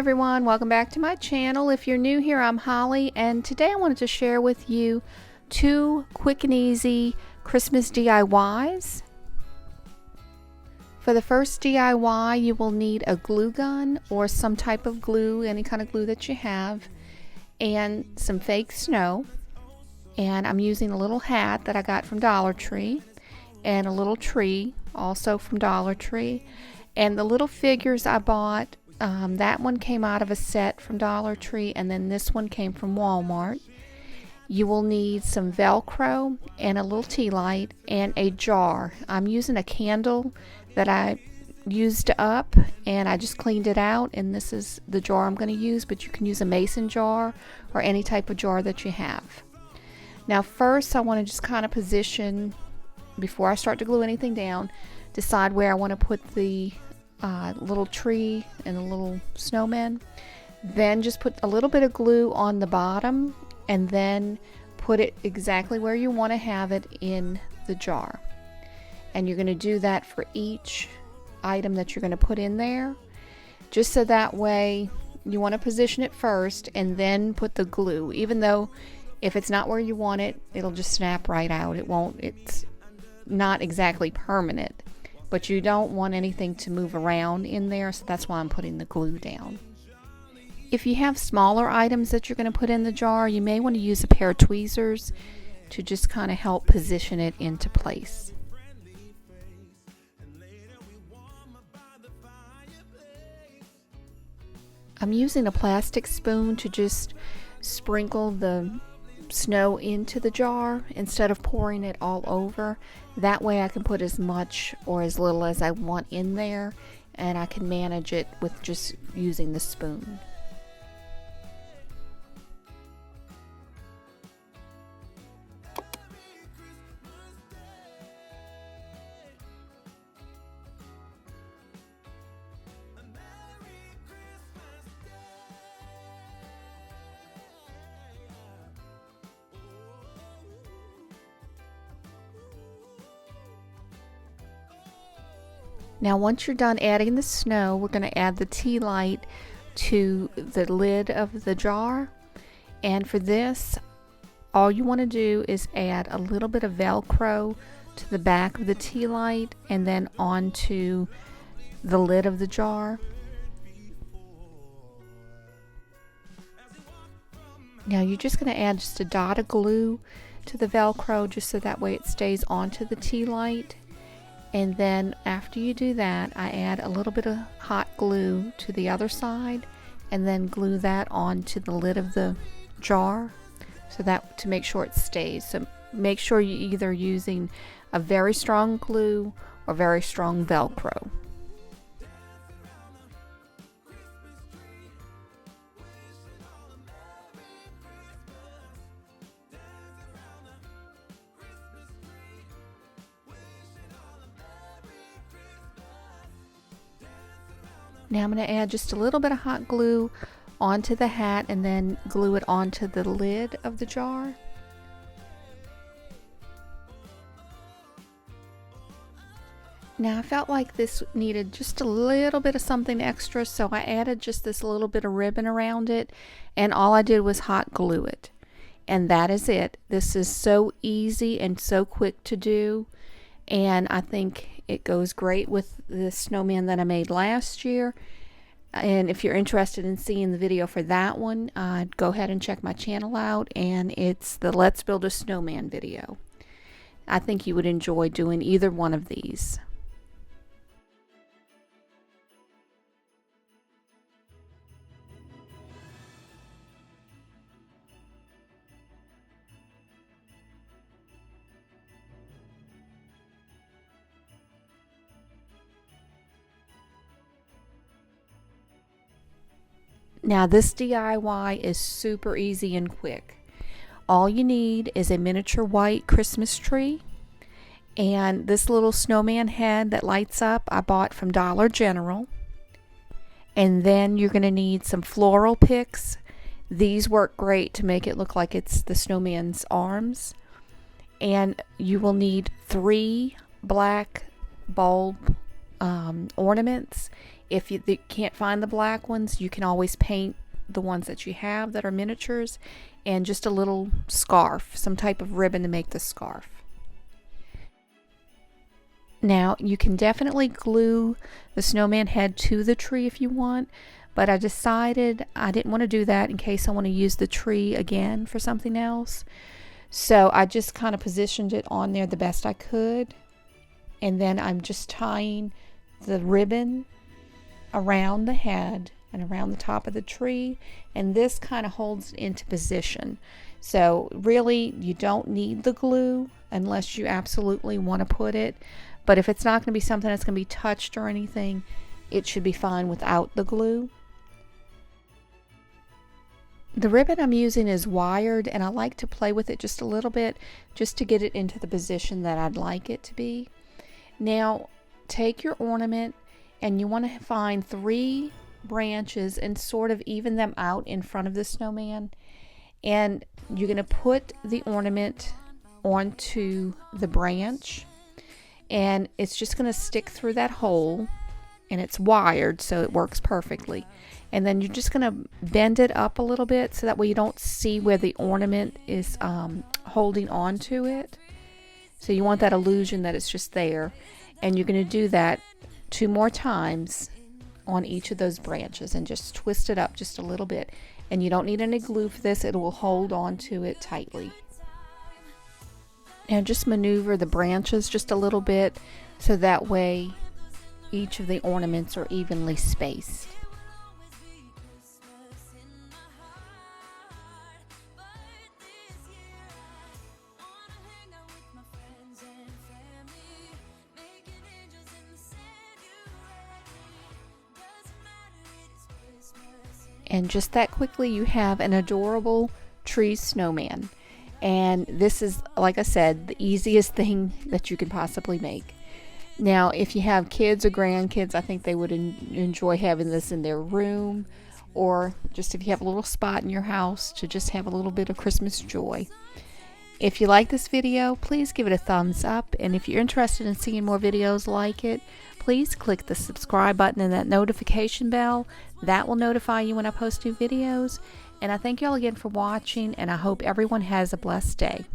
everyone, welcome back to my channel. If you're new here, I'm Holly, and today I wanted to share with you two quick and easy Christmas DIYs. For the first DIY, you will need a glue gun or some type of glue, any kind of glue that you have, and some fake snow. And I'm using a little hat that I got from Dollar Tree, and a little tree also from Dollar Tree. And the little figures I bought, that one came out of a set from Dollar Tree, and then this one came from Walmart. You will need some Velcro and a little tea light and a jar. I'm using a candle that I used up and I just cleaned it out, and this is the jar I'm going to use, but you can use a mason jar or any type of jar that you have. Now first I want to just kind of position, before I start to glue anything down, decide where I want to put the little tree and the little snowmen. Then just put a little bit of glue on the bottom and then put it exactly where you want to have it in the jar. And you're going to do that for each item that you're going to put in there, just so that way you want to position it first and then put the glue. Even though if it's not where you want it, it'll just snap right out. It's not exactly permanent, but you don't want anything to move around in there, so that's why I'm putting the glue down. If you have smaller items that you're going to put in the jar, you may want to use a pair of tweezers to just kind of help position it into place. I'm using a plastic spoon to just sprinkle the snow into the jar instead of pouring it all over. That way I can put as much or as little as I want in there, and I can manage it with just using the spoon. Now once you're done adding the snow, we're going to add the tea light to the lid of the jar. And for this, all you want to do is add a little bit of Velcro to the back of the tea light and then onto the lid of the jar. Now you're just going to add just a dot of glue to the Velcro, just so that way it stays onto the tea light. And then after you do that, I add a little bit of hot glue to the other side and then glue that onto the lid of the jar, so that to make sure it stays. So make sure you're either using a very strong glue or very strong Velcro. Now I'm going to add just a little bit of hot glue onto the hat and then glue it onto the lid of the jar. Now I felt like this needed just a little bit of something extra, so I added just this little bit of ribbon around it, and all I did was hot glue it. And that is it. This is so easy and so quick to do, and I think it goes great with the snowman that I made last year. And if you're interested in seeing the video for that one, go ahead and check my channel out, and it's the Let's Build a Snowman video. I think you would enjoy doing either one of these. Now this DIY is super easy and quick. All you need is a miniature white Christmas tree, and this little snowman head that lights up I bought from Dollar General. And then you're going to need some floral picks. These work great to make it look like it's the snowman's arms. And you will need 3 black bulb ornaments. If you can't find the black ones, you can always paint the ones that you have that are miniatures, and just a little scarf, some type of ribbon to make the scarf. Now you can definitely glue the snowman head to the tree if you want, but I decided I didn't want to do that in case I want to use the tree again for something else. So I just kind of positioned it on there the best I could, and then I'm just tying the ribbon around the head and around the top of the tree, and this kind of holds it into position. So really you don't need the glue unless you absolutely want to put it, but if it's not going to be something that's going to be touched or anything, it should be fine without the glue. The ribbon I'm using is wired, and I like to play with it just a little bit just to get it into the position that I'd like it to be. Now take your ornament, and you want to find 3 branches and sort of even them out in front of the snowman, and you're going to put the ornament onto the branch, and it's just going to stick through that hole, and it's wired so it works perfectly. And then you're just going to bend it up a little bit so that way you don't see where the ornament is holding on to it. So you want that illusion that it's just there, and you're going to do that 2 more times on each of those branches, and just twist it up just a little bit. And you don't need any glue for this, it will hold on to it tightly. Now just maneuver the branches just a little bit so that way each of the ornaments are evenly spaced. And just that quickly you have an adorable tree snowman. And this is, like I said, the easiest thing that you can possibly make. Now if you have kids or grandkids, I think they would enjoy having this in their room, or just if you have a little spot in your house to just have a little bit of Christmas joy. If you like this video, please give it a thumbs up, and if you're interested in seeing more videos like it, please click the subscribe button and that notification bell. That will notify you when I post new videos. And I thank you all again for watching, and I hope everyone has a blessed day.